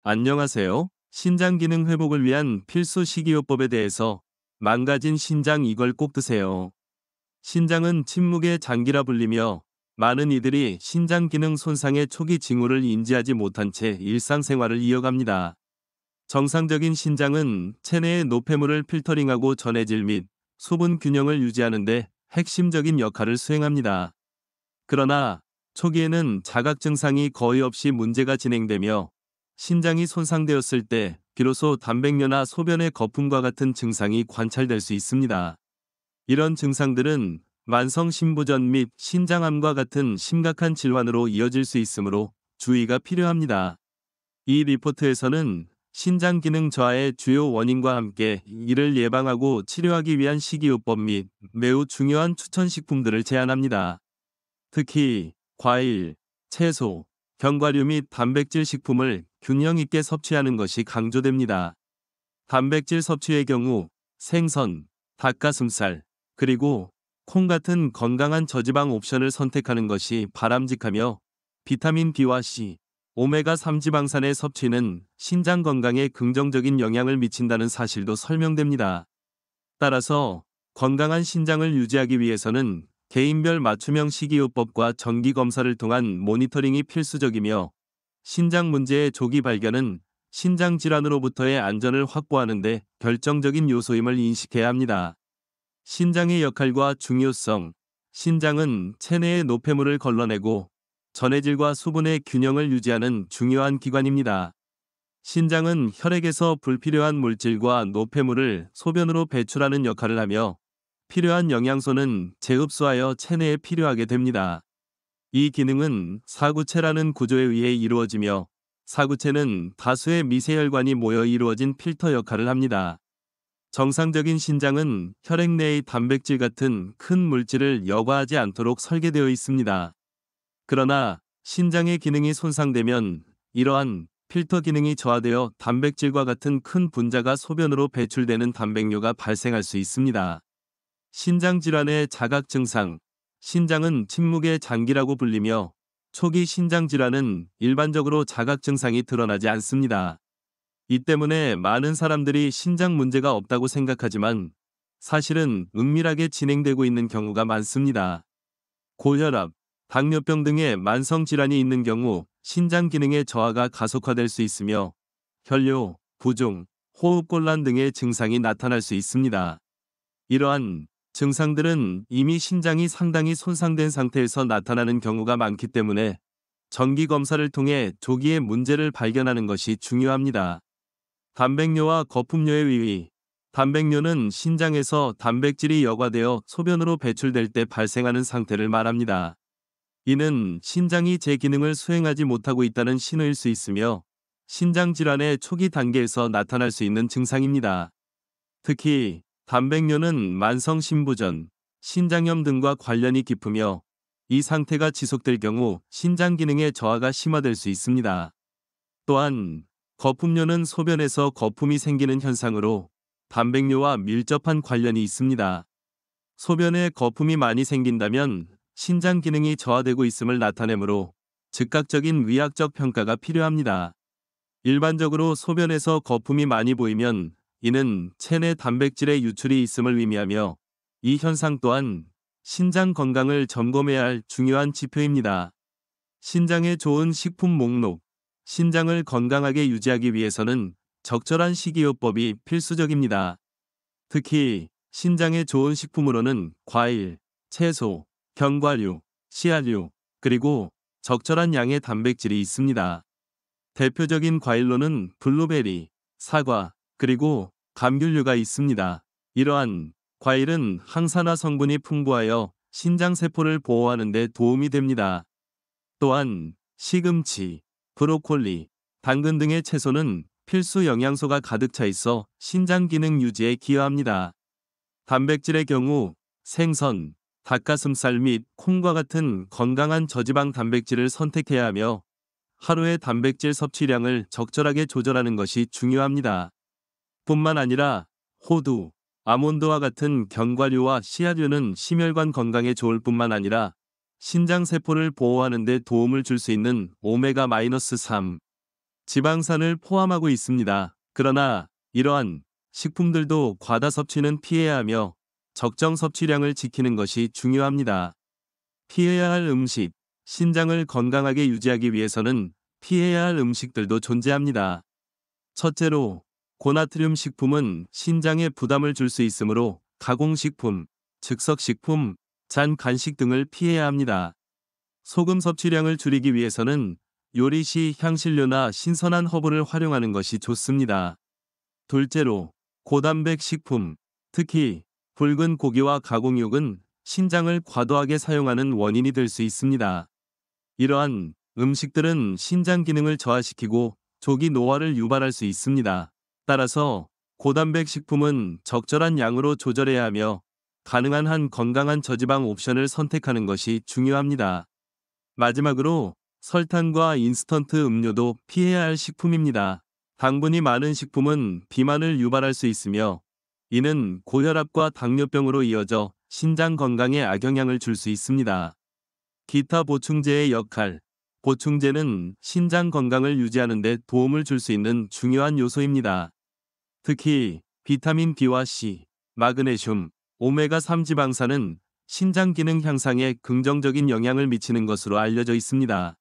안녕하세요. 신장 기능 회복을 위한 필수 식이요법에 대해서 망가진 신장 이걸 꼭 드세요. 신장은 침묵의 장기라 불리며 많은 이들이 신장 기능 손상의 초기 징후를 인지하지 못한 채 일상생활을 이어갑니다. 정상적인 신장은 체내의 노폐물을 필터링하고 전해질 및 수분 균형을 유지하는 데 핵심적인 역할을 수행합니다. 그러나 초기에는 자각 증상이 거의 없이 문제가 진행되며 신장이 손상되었을 때 비로소 단백뇨나 소변의 거품과 같은 증상이 관찰될 수 있습니다. 이런 증상들은 만성 신부전 및 신장암과 같은 심각한 질환으로 이어질 수 있으므로 주의가 필요합니다. 이 리포트에서는 신장 기능 저하의 주요 원인과 함께 이를 예방하고 치료하기 위한 식이요법 및 매우 중요한 추천 식품들을 제안합니다. 특히 과일, 채소, 견과류 및 단백질 식품을 균형 있게 섭취하는 것이 강조됩니다. 단백질 섭취의 경우 생선, 닭가슴살, 그리고 콩 같은 건강한 저지방 옵션을 선택하는 것이 바람직하며 비타민 B와 C, 오메가3 지방산의 섭취는 신장 건강에 긍정적인 영향을 미친다는 사실도 설명됩니다. 따라서 건강한 신장을 유지하기 위해서는 개인별 맞춤형 식이요법과 정기검사를 통한 모니터링이 필수적이며 신장 문제의 조기 발견은 신장 질환으로부터의 안전을 확보하는 데 결정적인 요소임을 인식해야 합니다. 신장의 역할과 중요성. 신장은 체내의 노폐물을 걸러내고 전해질과 수분의 균형을 유지하는 중요한 기관입니다. 신장은 혈액에서 불필요한 물질과 노폐물을 소변으로 배출하는 역할을 하며 필요한 영양소는 재흡수하여 체내에 필요하게 됩니다. 이 기능은 사구체라는 구조에 의해 이루어지며 사구체는 다수의 미세혈관이 모여 이루어진 필터 역할을 합니다. 정상적인 신장은 혈액 내의 단백질 같은 큰 물질을 여과하지 않도록 설계되어 있습니다. 그러나 신장의 기능이 손상되면 이러한 필터 기능이 저하되어 단백질과 같은 큰 분자가 소변으로 배출되는 단백뇨가 발생할 수 있습니다. 신장 질환의 자각 증상. 신장은 침묵의 장기라고 불리며 초기 신장 질환은 일반적으로 자각 증상이 드러나지 않습니다. 이 때문에 많은 사람들이 신장 문제가 없다고 생각하지만 사실은 은밀하게 진행되고 있는 경우가 많습니다. 고혈압, 당뇨병 등의 만성 질환이 있는 경우 신장 기능의 저하가 가속화될 수 있으며 혈뇨, 부종, 호흡곤란 등의 증상이 나타날 수 있습니다. 이러한 증상들은 이미 신장이 상당히 손상된 상태에서 나타나는 경우가 많기 때문에 정기 검사를 통해 조기에 문제를 발견하는 것이 중요합니다. 단백뇨와 거품뇨의 위위. 단백뇨는 신장에서 단백질이 여과되어 소변으로 배출될 때 발생하는 상태를 말합니다. 이는 신장이 제 기능을 수행하지 못하고 있다는 신호일 수 있으며 신장 질환의 초기 단계에서 나타날 수 있는 증상입니다. 특히 단백뇨는 만성 신부전, 신장염 등과 관련이 깊으며 이 상태가 지속될 경우 신장 기능의 저하가 심화될 수 있습니다. 또한 거품뇨는 소변에서 거품이 생기는 현상으로 단백뇨와 밀접한 관련이 있습니다. 소변에 거품이 많이 생긴다면 신장 기능이 저하되고 있음을 나타내므로 즉각적인 의학적 평가가 필요합니다. 일반적으로 소변에서 거품이 많이 보이면 이는 체내 단백질의 유출이 있음을 의미하며 이 현상 또한 신장 건강을 점검해야 할 중요한 지표입니다. 신장에 좋은 식품 목록. 신장을 건강하게 유지하기 위해서는 적절한 식이요법이 필수적입니다. 특히 신장에 좋은 식품으로는 과일, 채소, 견과류, 씨앗류, 그리고 적절한 양의 단백질이 있습니다. 대표적인 과일로는 블루베리, 사과, 그리고 감귤류가 있습니다. 이러한 과일은 항산화 성분이 풍부하여 신장 세포를 보호하는 데 도움이 됩니다. 또한 시금치, 브로콜리, 당근 등의 채소는 필수 영양소가 가득 차 있어 신장 기능 유지에 기여합니다. 단백질의 경우 생선, 닭가슴살 및 콩과 같은 건강한 저지방 단백질을 선택해야 하며 하루의 단백질 섭취량을 적절하게 조절하는 것이 중요합니다. 뿐만 아니라 호두, 아몬드와 같은 견과류와 씨앗류는 심혈관 건강에 좋을 뿐만 아니라 신장 세포를 보호하는 데 도움을 줄 수 있는 오메가-3, 지방산을 포함하고 있습니다. 그러나 이러한 식품들도 과다 섭취는 피해야 하며 적정 섭취량을 지키는 것이 중요합니다. 피해야 할 음식, 신장을 건강하게 유지하기 위해서는 피해야 할 음식들도 존재합니다. 첫째로, 고나트륨 식품은 신장에 부담을 줄 수 있으므로 가공식품, 즉석식품, 잔 간식 등을 피해야 합니다. 소금 섭취량을 줄이기 위해서는 요리 시 향신료나 신선한 허브를 활용하는 것이 좋습니다. 둘째로, 고단백 식품, 특히 붉은 고기와 가공육은 신장을 과도하게 사용하는 원인이 될 수 있습니다. 이러한 음식들은 신장 기능을 저하시키고 조기 노화를 유발할 수 있습니다. 따라서 고단백 식품은 적절한 양으로 조절해야 하며 가능한 한 건강한 저지방 옵션을 선택하는 것이 중요합니다. 마지막으로 설탕과 인스턴트 음료도 피해야 할 식품입니다. 당분이 많은 식품은 비만을 유발할 수 있으며 이는 고혈압과 당뇨병으로 이어져 신장 건강에 악영향을 줄 수 있습니다. 기타 보충제의 역할. 보충제는 신장 건강을 유지하는 데 도움을 줄 수 있는 중요한 요소입니다. 특히 비타민 B와 C, 마그네슘, 오메가3 지방산은 신장 기능 향상에 긍정적인 영향을 미치는 것으로 알려져 있습니다.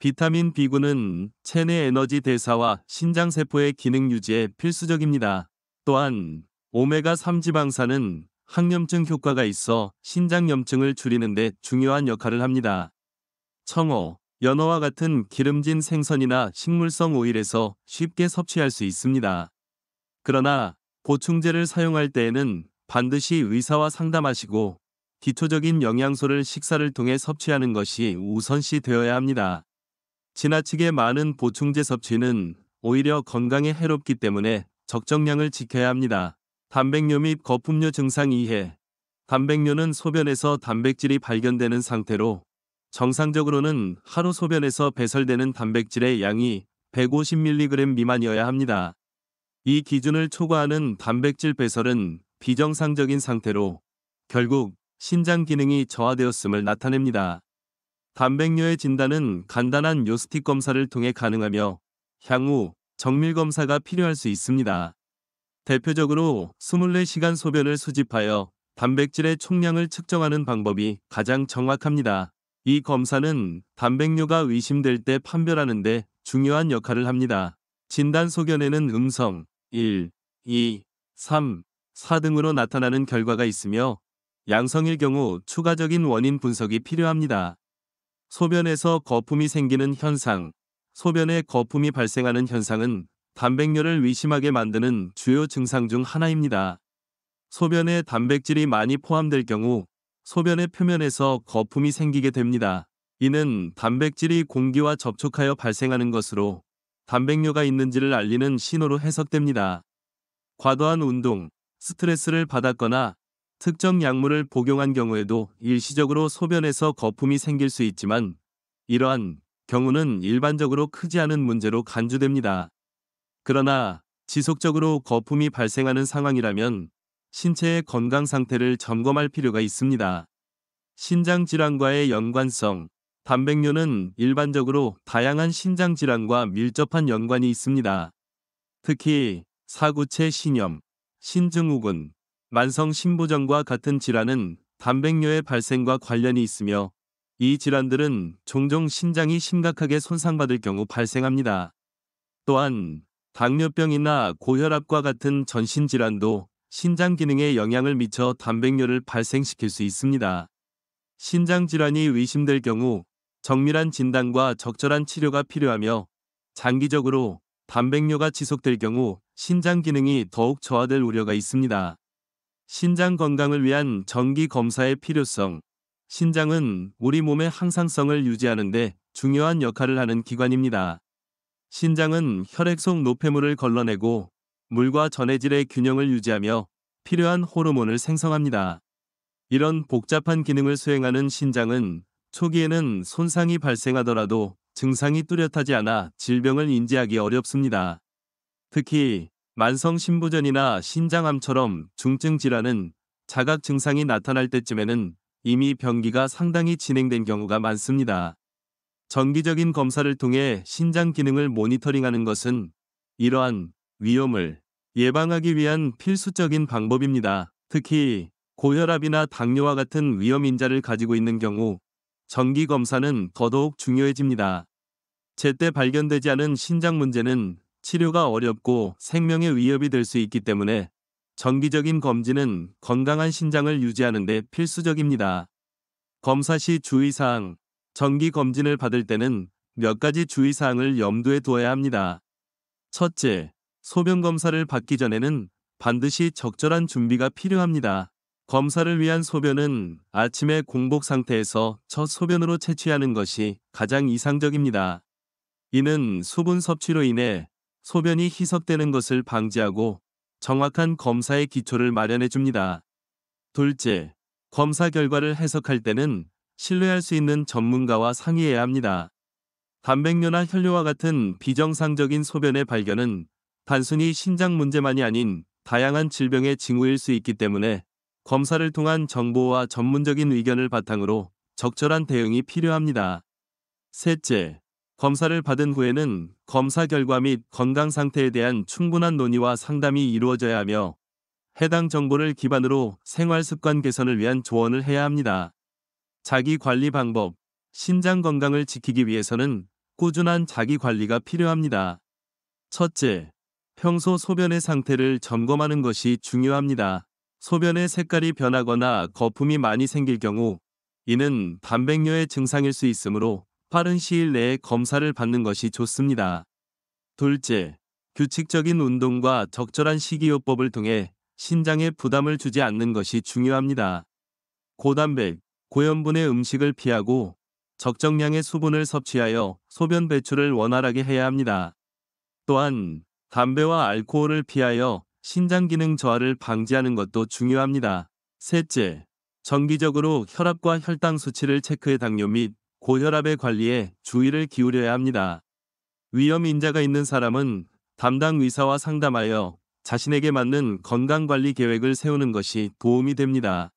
비타민 B군은 체내 에너지 대사와 신장세포의 기능 유지에 필수적입니다. 또한 오메가3 지방산은 항염증 효과가 있어 신장염증을 줄이는 데 중요한 역할을 합니다. 청어, 연어와 같은 기름진 생선이나 식물성 오일에서 쉽게 섭취할 수 있습니다. 그러나 보충제를 사용할 때에는 반드시 의사와 상담하시고 기초적인 영양소를 식사를 통해 섭취하는 것이 우선시 되어야 합니다. 지나치게 많은 보충제 섭취는 오히려 건강에 해롭기 때문에 적정량을 지켜야 합니다. 단백뇨 및 거품뇨 증상 이해. 단백뇨는 소변에서 단백질이 발견되는 상태로 정상적으로는 하루 소변에서 배설되는 단백질의 양이 150mg 미만이어야 합니다. 이 기준을 초과하는 단백질 배설은 비정상적인 상태로 결국 신장 기능이 저하되었음을 나타냅니다. 단백뇨의 진단은 간단한 요스틱 검사를 통해 가능하며 향후 정밀 검사가 필요할 수 있습니다. 대표적으로 24시간 소변을 수집하여 단백질의 총량을 측정하는 방법이 가장 정확합니다. 이 검사는 단백뇨가 의심될 때 판별하는 데 중요한 역할을 합니다. 진단 소견에는 음성, 1, 2, 3, 4 등으로 나타나는 결과가 있으며 양성일 경우 추가적인 원인 분석이 필요합니다. 소변에서 거품이 생기는 현상. 소변에 거품이 발생하는 현상은 단백뇨를 의심하게 만드는 주요 증상 중 하나입니다. 소변에 단백질이 많이 포함될 경우 소변의 표면에서 거품이 생기게 됩니다. 이는 단백질이 공기와 접촉하여 발생하는 것으로 단백뇨가 있는지를 알리는 신호로 해석됩니다. 과도한 운동, 스트레스를 받았거나 특정 약물을 복용한 경우에도 일시적으로 소변에서 거품이 생길 수 있지만 이러한 경우는 일반적으로 크지 않은 문제로 간주됩니다. 그러나 지속적으로 거품이 발생하는 상황이라면 신체의 건강 상태를 점검할 필요가 있습니다. 신장 질환과의 연관성. 단백뇨는 일반적으로 다양한 신장 질환과 밀접한 연관이 있습니다. 특히 사구체 신염, 신증후군, 만성 신부전과 같은 질환은 단백뇨의 발생과 관련이 있으며 이 질환들은 종종 신장이 심각하게 손상받을 경우 발생합니다. 또한 당뇨병이나 고혈압과 같은 전신질환도 신장 기능에 영향을 미쳐 단백뇨를 발생시킬 수 있습니다. 신장 질환이 의심될 경우 정밀한 진단과 적절한 치료가 필요하며 장기적으로 단백뇨가 지속될 경우 신장 기능이 더욱 저하될 우려가 있습니다. 신장 건강을 위한 정기 검사의 필요성. 신장은 우리 몸의 항상성을 유지하는 데 중요한 역할을 하는 기관입니다. 신장은 혈액 속 노폐물을 걸러내고 물과 전해질의 균형을 유지하며 필요한 호르몬을 생성합니다. 이런 복잡한 기능을 수행하는 신장은 초기에는 손상이 발생하더라도 증상이 뚜렷하지 않아 질병을 인지하기 어렵습니다. 특히 만성 신부전이나 신장암처럼 중증 질환은 자각 증상이 나타날 때쯤에는 이미 병기가 상당히 진행된 경우가 많습니다. 정기적인 검사를 통해 신장 기능을 모니터링하는 것은 이러한 위험을 예방하기 위한 필수적인 방법입니다. 특히 고혈압이나 당뇨와 같은 위험 인자를 가지고 있는 경우 정기 검사는 더더욱 중요해집니다. 제때 발견되지 않은 신장 문제는 치료가 어렵고 생명의 위협이 될 수 있기 때문에 정기적인 검진은 건강한 신장을 유지하는 데 필수적입니다. 검사 시 주의사항. 정기 검진을 받을 때는 몇 가지 주의사항을 염두에 두어야 합니다. 첫째, 소변 검사를 받기 전에는 반드시 적절한 준비가 필요합니다. 검사를 위한 소변은 아침에 공복 상태에서 첫 소변으로 채취하는 것이 가장 이상적입니다. 이는 수분 섭취로 인해 소변이 희석되는 것을 방지하고 정확한 검사의 기초를 마련해 줍니다. 둘째, 검사 결과를 해석할 때는 신뢰할 수 있는 전문가와 상의해야 합니다. 단백뇨나 혈뇨와 같은 비정상적인 소변의 발견은 단순히 신장 문제만이 아닌 다양한 질병의 징후일 수 있기 때문에 검사를 통한 정보와 전문적인 의견을 바탕으로 적절한 대응이 필요합니다. 셋째, 검사를 받은 후에는 검사 결과 및 건강 상태에 대한 충분한 논의와 상담이 이루어져야 하며 해당 정보를 기반으로 생활 습관 개선을 위한 조언을 해야 합니다. 자기 관리 방법. 신장 건강을 지키기 위해서는 꾸준한 자기 관리가 필요합니다. 첫째, 평소 소변의 상태를 점검하는 것이 중요합니다. 소변의 색깔이 변하거나 거품이 많이 생길 경우 이는 단백뇨의 증상일 수 있으므로 빠른 시일 내에 검사를 받는 것이 좋습니다. 둘째, 규칙적인 운동과 적절한 식이요법을 통해 신장에 부담을 주지 않는 것이 중요합니다. 고단백, 고염분의 음식을 피하고 적정량의 수분을 섭취하여 소변 배출을 원활하게 해야 합니다. 또한 담배와 알코올을 피하여 신장 기능 저하를 방지하는 것도 중요합니다. 셋째, 정기적으로 혈압과 혈당 수치를 체크해 당뇨 및 고혈압의 관리에 주의를 기울여야 합니다. 위험 인자가 있는 사람은 담당 의사와 상담하여 자신에게 맞는 건강관리 계획을 세우는 것이 도움이 됩니다.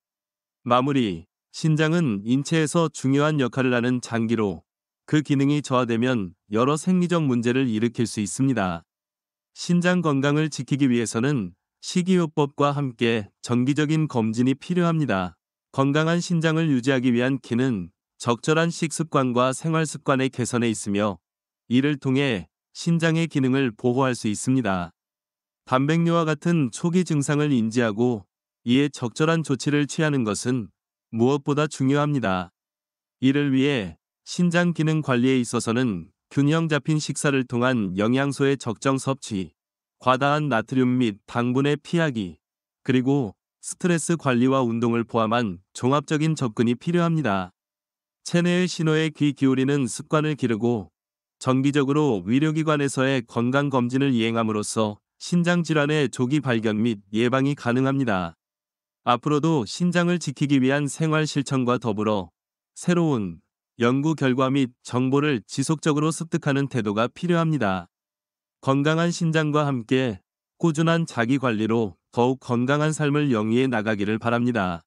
마무리. 신장은 인체에서 중요한 역할을 하는 장기로 그 기능이 저하되면 여러 생리적 문제를 일으킬 수 있습니다. 신장 건강을 지키기 위해서는 식이요법과 함께 정기적인 검진이 필요합니다. 건강한 신장을 유지하기 위한 키는 적절한 식습관과 생활습관의 개선에 있으며 이를 통해 신장의 기능을 보호할 수 있습니다. 단백뇨와 같은 초기 증상을 인지하고 이에 적절한 조치를 취하는 것은 무엇보다 중요합니다. 이를 위해 신장 기능 관리에 있어서는 균형 잡힌 식사를 통한 영양소의 적정 섭취, 과다한 나트륨 및 당분의 피하기, 그리고 스트레스 관리와 운동을 포함한 종합적인 접근이 필요합니다. 체내의 신호에 귀 기울이는 습관을 기르고 정기적으로 의료기관에서의 건강검진을 이행함으로써 신장질환의 조기 발견 및 예방이 가능합니다. 앞으로도 신장을 지키기 위한 생활 실천과 더불어 새로운 연구 결과 및 정보를 지속적으로 습득하는 태도가 필요합니다. 건강한 신장과 함께 꾸준한 자기 관리로 더욱 건강한 삶을 영위해 나가기를 바랍니다.